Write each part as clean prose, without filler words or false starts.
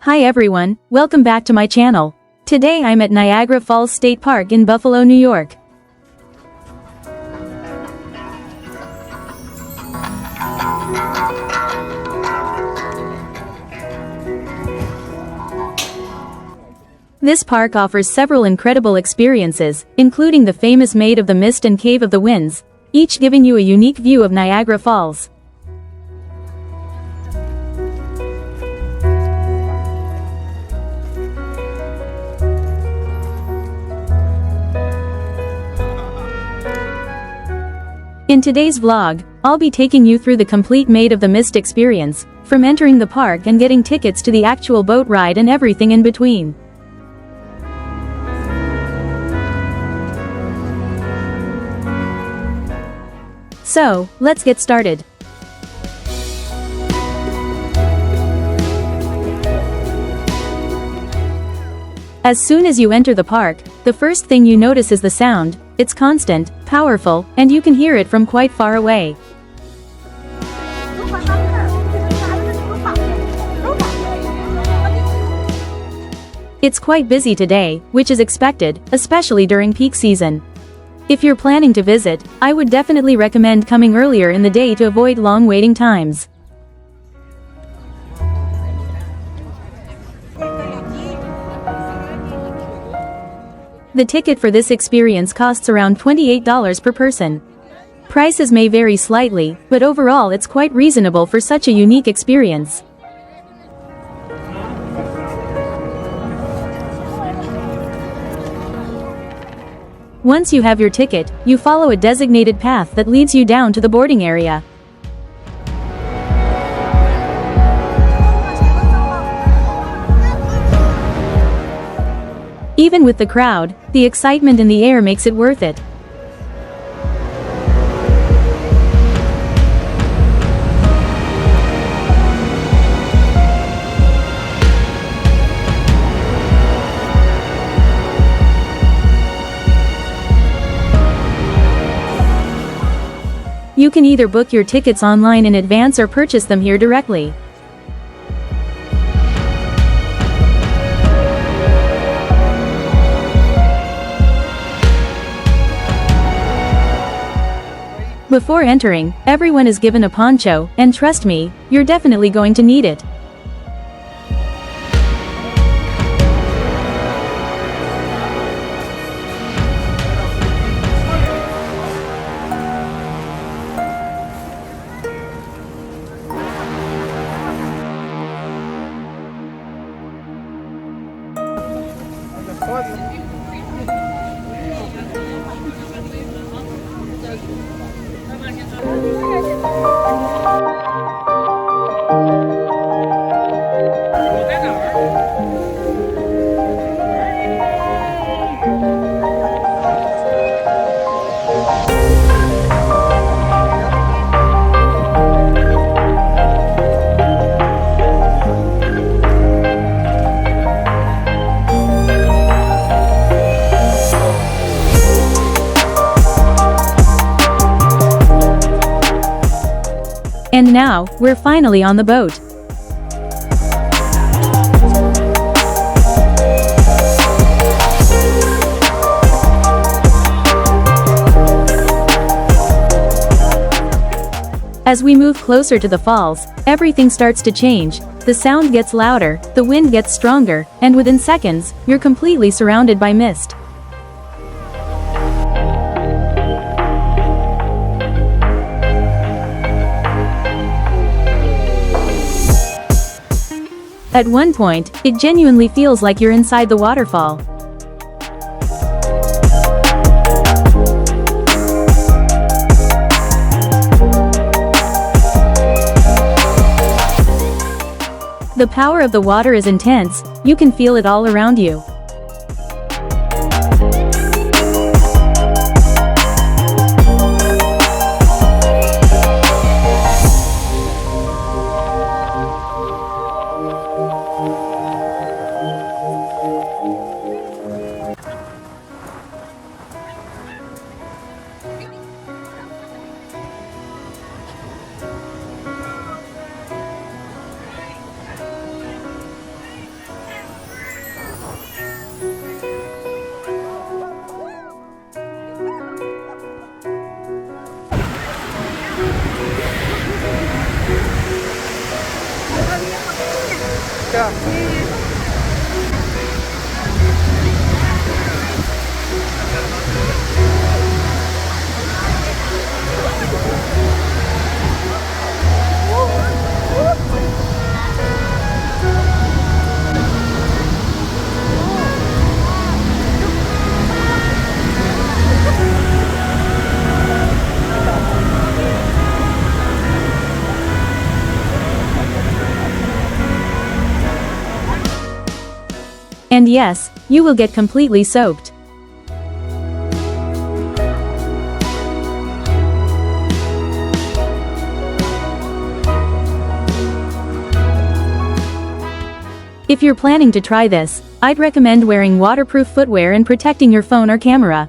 Hi everyone, welcome back to my channel. Today I'm at Niagara Falls State Park in Buffalo, New York. This park offers several incredible experiences, including the famous Maid of the Mist and Cave of the Winds, each giving you a unique view of Niagara Falls. In today's vlog, I'll be taking you through the complete Maid of the Mist experience, from entering the park and getting tickets to the actual boat ride and everything in between. So, let's get started. As soon as you enter the park, the first thing you notice is the sound. It's constant, powerful, and you can hear it from quite far away. It's quite busy today, which is expected, especially during peak season. If you're planning to visit, I would definitely recommend coming earlier in the day to avoid long waiting times. The ticket for this experience costs around $28 per person. Prices may vary slightly, but overall it's quite reasonable for such a unique experience. Once you have your ticket, you follow a designated path that leads you down to the boarding area. Even with the crowd, the excitement in the air makes it worth it. You can either book your tickets online in advance or purchase them here directly. Before entering, everyone is given a poncho, and trust me, you're definitely going to need it. And now, we're finally on the boat. As we move closer to the falls, everything starts to change. The sound gets louder, the wind gets stronger, and within seconds, you're completely surrounded by mist. At one point, it genuinely feels like you're inside the waterfall. The power of the water is intense, you can feel it all around you. And yes, you will get completely soaked. If you're planning to try this, I'd recommend wearing waterproof footwear and protecting your phone or camera.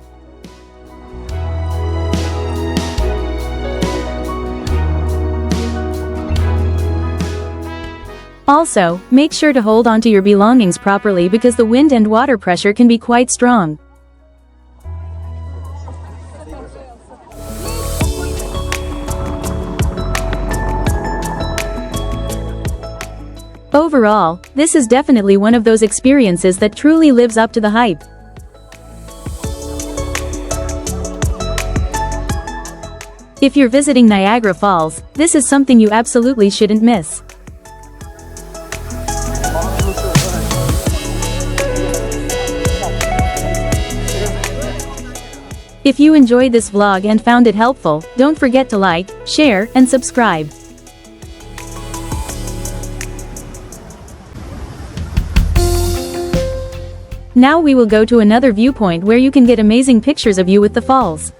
Also, make sure to hold onto your belongings properly because the wind and water pressure can be quite strong. Overall, this is definitely one of those experiences that truly lives up to the hype. If you're visiting Niagara Falls, this is something you absolutely shouldn't miss. If you enjoyed this vlog and found it helpful, don't forget to like, share, and subscribe. Now we will go to another viewpoint where you can get amazing pictures of you with the falls.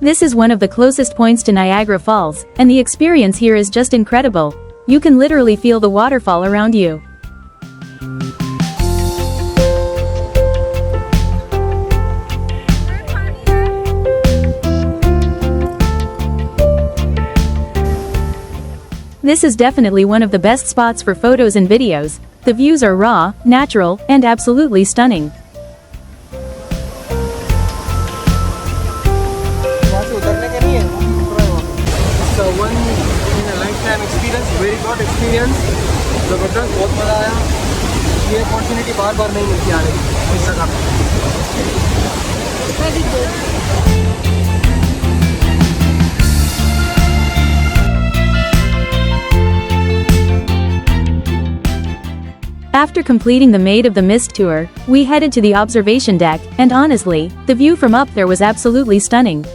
This is one of the closest points to Niagara Falls, and the experience here is just incredible. You can literally feel the waterfall around you. This is definitely one of the best spots for photos and videos. The views are raw, natural, and absolutely stunning. One in a lifetime experience, very good experience. जबरदस्त बहुत मजा आया. ये opportunity बार-बार नहीं मिलती आने की इस जगह पे. Very good. After completing the Maid of the Mist tour, we headed to the observation deck, and honestly, the view from up there was absolutely stunning.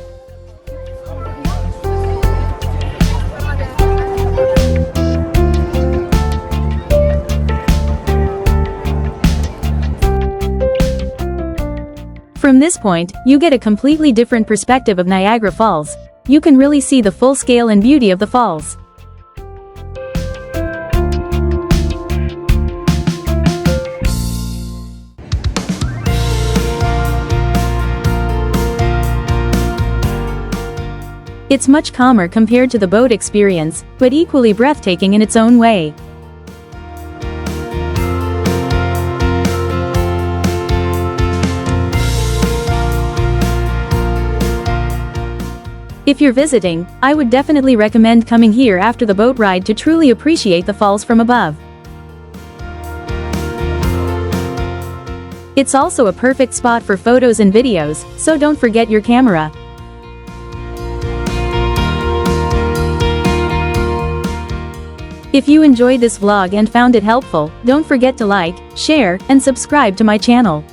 From this point, you get a completely different perspective of Niagara Falls. You can really see the full scale and beauty of the falls. It's much calmer compared to the boat experience, but equally breathtaking in its own way. If you're visiting, I would definitely recommend coming here after the boat ride to truly appreciate the falls from above. It's also a perfect spot for photos and videos, so don't forget your camera. If you enjoyed this vlog and found it helpful, don't forget to like, share, and subscribe to my channel.